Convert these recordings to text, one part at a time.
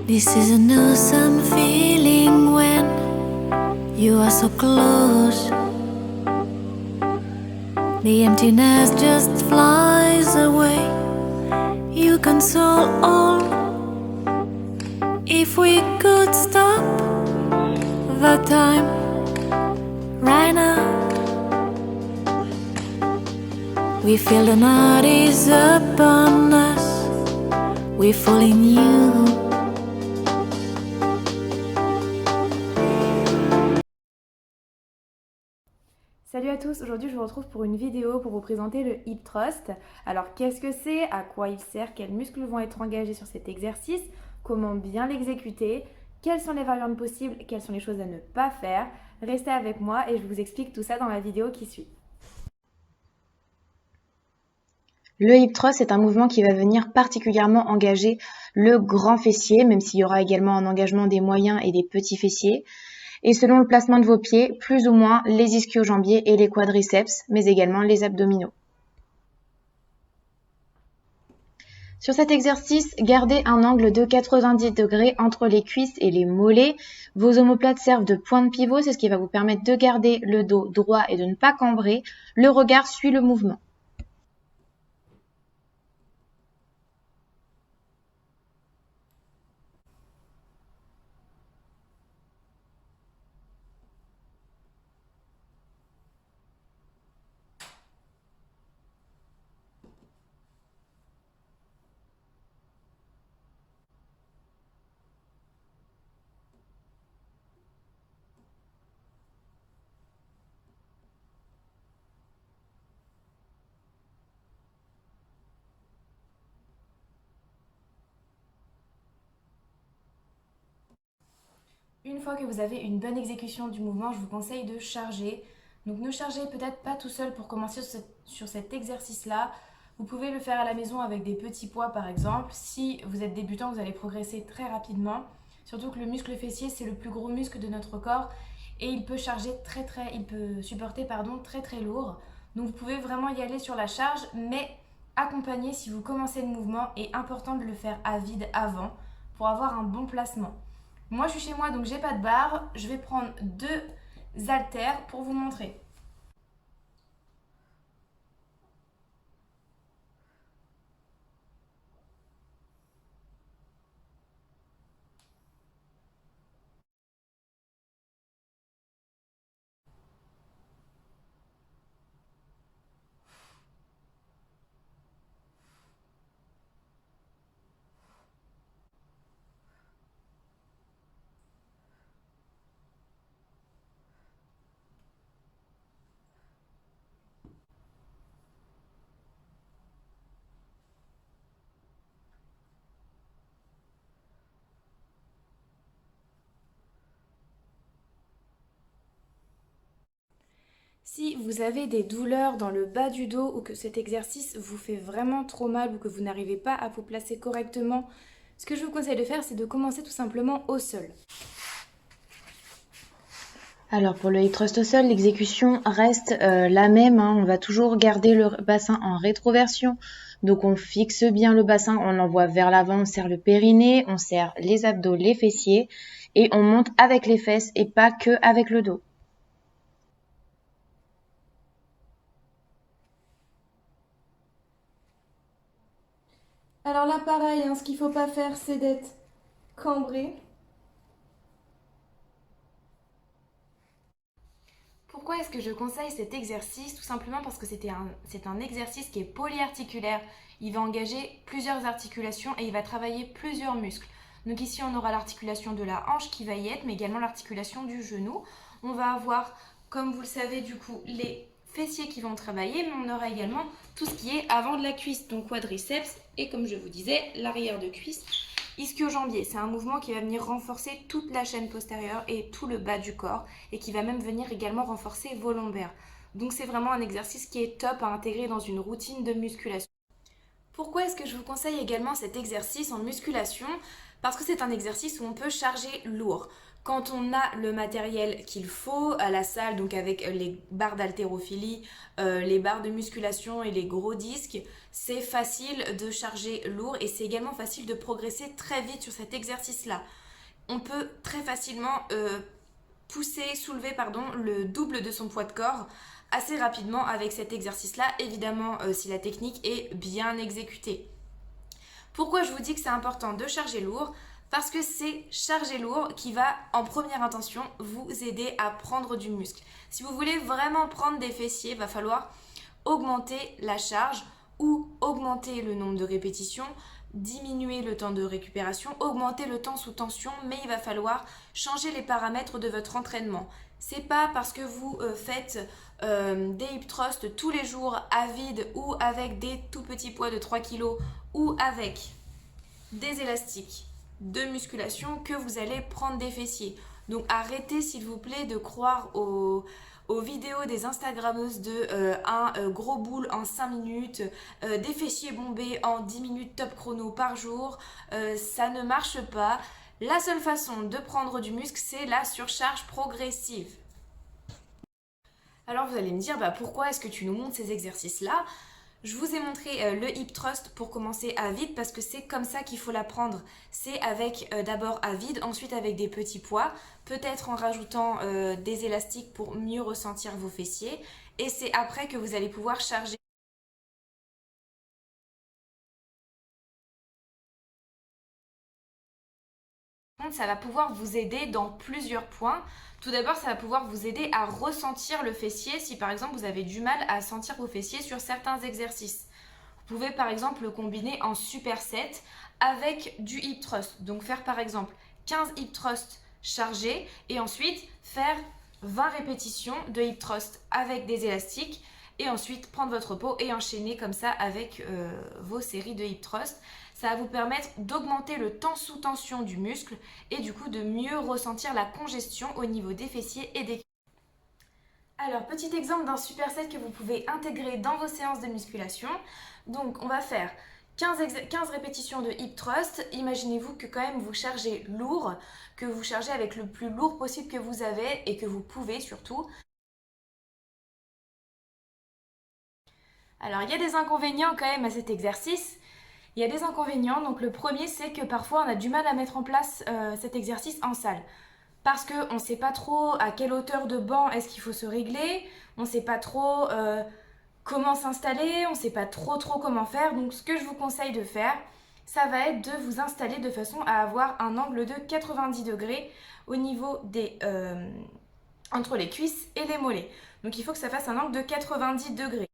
This is an awesome feeling when you are so close. The emptiness just flies away. You console all. If we could stop the time right now, we feel the night is upon us. We fall in you. Salut à tous, aujourd'hui je vous retrouve pour une vidéo pour vous présenter le Hip Thrust. Alors qu'est-ce que c'est, à quoi il sert, quels muscles vont être engagés sur cet exercice, comment bien l'exécuter, quelles sont les variantes possibles, quelles sont les choses à ne pas faire. Restez avec moi et je vous explique tout ça dans la vidéo qui suit. Le hip thrust est un mouvement qui va venir particulièrement engager le grand fessier, même s'il y aura également un engagement des moyens et des petits fessiers. Et selon le placement de vos pieds, plus ou moins les ischio-jambiers et les quadriceps, mais également les abdominaux. Sur cet exercice, gardez un angle de 90 degrés entre les cuisses et les mollets. Vos omoplates servent de point de pivot, c'est ce qui va vous permettre de garder le dos droit et de ne pas cambrer. Le regard suit le mouvement. Une fois que vous avez une bonne exécution du mouvement, je vous conseille de charger. Donc ne chargez peut-être pas tout seul pour commencer sur cet exercice-là. Vous pouvez le faire à la maison avec des petits poids par exemple. Si vous êtes débutant, vous allez progresser très rapidement. Surtout que le muscle fessier, c'est le plus gros muscle de notre corps et il peut supporter très lourd. Donc vous pouvez vraiment y aller sur la charge, mais accompagné si vous commencez le mouvement, est important de le faire à vide avant pour avoir un bon placement. Moi, je suis chez moi, donc j'ai pas de barre. Je vais prendre 2 haltères pour vous montrer. Si vous avez des douleurs dans le bas du dos ou que cet exercice vous fait vraiment trop mal ou que vous n'arrivez pas à vous placer correctement, ce que je vous conseille de faire, c'est de commencer tout simplement au sol. Alors pour le hip thrust au sol, l'exécution reste la même, hein. On va toujours garder le bassin en rétroversion. Donc on fixe bien le bassin, on l'envoie vers l'avant, on serre le périnée, on serre les abdos, les fessiers et on monte avec les fesses et pas que avec le dos. Alors là, pareil, ce qu'il ne faut pas faire, c'est d'être cambré. Pourquoi est-ce que je conseille cet exercice? Tout simplement parce que c'est un exercice qui est polyarticulaire. Il va engager plusieurs articulations et il va travailler plusieurs muscles. Donc ici, on aura l'articulation de la hanche qui va y être, mais également l'articulation du genou. On va avoir, comme vous le savez, du coup, les fessiers qui vont travailler, mais on aura également tout ce qui est avant de la cuisse, donc quadriceps et, comme je vous disais, l'arrière de cuisse. Ischio-jambier, c'est un mouvement qui va venir renforcer toute la chaîne postérieure et tout le bas du corps et qui va même venir également renforcer vos lombaires. Donc c'est vraiment un exercice qui est top à intégrer dans une routine de musculation. Pourquoi est-ce que je vous conseille également cet exercice en musculation? Parce que c'est un exercice où on peut charger lourd. Quand on a le matériel qu'il faut à la salle, donc avec les barres d'haltérophilie, les barres de musculation et les gros disques, c'est facile de charger lourd et c'est également facile de progresser très vite sur cet exercice-là. On peut très facilement soulever le double de son poids de corps assez rapidement avec cet exercice-là, évidemment si la technique est bien exécutée. Pourquoi je vous dis que c'est important de charger lourd? Parce que c'est charger lourd qui va, en première intention, vous aider à prendre du muscle. Si vous voulez vraiment prendre des fessiers, il va falloir augmenter la charge ou augmenter le nombre de répétitions, diminuer le temps de récupération, augmenter le temps sous tension, mais il va falloir changer les paramètres de votre entraînement. C'est pas parce que vous faites des hip thrusts tous les jours à vide ou avec des tout petits poids de 3 kg ou avec des élastiques de musculation que vous allez prendre des fessiers. Donc arrêtez s'il vous plaît de croire aux vidéos des Instagrammeuses de un gros boule en 5 minutes, des fessiers bombés en 10 minutes top chrono par jour. Ça ne marche pas. La seule façon de prendre du muscle, c'est la surcharge progressive. Alors vous allez me dire, pourquoi est-ce que tu nous montres ces exercices-là? Je vous ai montré le hip thrust pour commencer à vide parce que c'est comme ça qu'il faut l'apprendre. C'est avec d'abord à vide, ensuite avec des petits poids, peut-être en rajoutant des élastiques pour mieux ressentir vos fessiers. Et c'est après que vous allez pouvoir charger. Ça va pouvoir vous aider dans plusieurs points. Tout d'abord, ça va pouvoir vous aider à ressentir le fessier si par exemple vous avez du mal à sentir vos fessiers sur certains exercices. Vous pouvez par exemple le combiner en superset avec du hip thrust. Donc faire par exemple 15 hip thrust chargés et ensuite faire 20 répétitions de hip thrust avec des élastiques et ensuite prendre votre repos et enchaîner comme ça avec vos séries de hip thrust. Ça va vous permettre d'augmenter le temps sous tension du muscle et du coup de mieux ressentir la congestion au niveau des fessiers et des cuisses. Alors, petit exemple d'un superset que vous pouvez intégrer dans vos séances de musculation. Donc, on va faire 15 répétitions de hip thrust. Imaginez-vous que quand même vous chargez lourd, que vous chargez avec le plus lourd possible que vous avez et que vous pouvez surtout. Alors, il y a des inconvénients quand même à cet exercice. Il y a des inconvénients, donc le premier c'est que parfois on a du mal à mettre en place cet exercice en salle. Parce qu'on ne sait pas trop à quelle hauteur de banc est-ce qu'il faut se régler, on ne sait pas trop comment s'installer, on ne sait pas trop comment faire. Donc ce que je vous conseille de faire, ça va être de vous installer de façon à avoir un angle de 90 degrés au niveau entre les cuisses et les mollets. Donc il faut que ça fasse un angle de 90 degrés.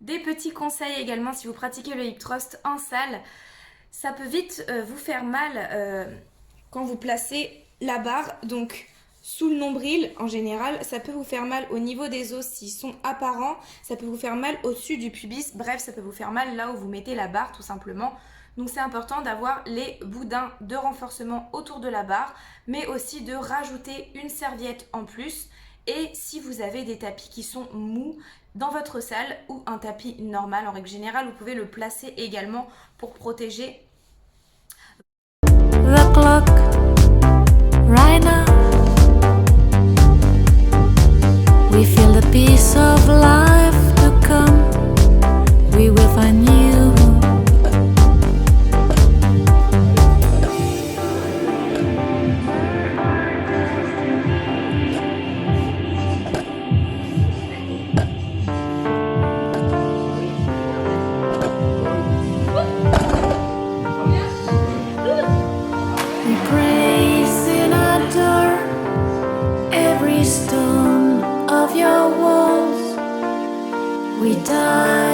Des petits conseils également si vous pratiquez le hip thrust en salle, ça peut vite vous faire mal quand vous placez la barre, donc sous le nombril en général, ça peut vous faire mal au niveau des os s'ils sont apparents, ça peut vous faire mal au-dessus du pubis, bref ça peut vous faire mal là où vous mettez la barre tout simplement. Donc c'est important d'avoir les boudins de renforcement autour de la barre, mais aussi de rajouter une serviette en plus. Et si vous avez des tapis qui sont mous dans votre salle ou un tapis normal en règle générale, vous pouvez le placer également pour protéger. The clock right now. We feel the peace of life to come. We will find you. Stone of your walls, we die.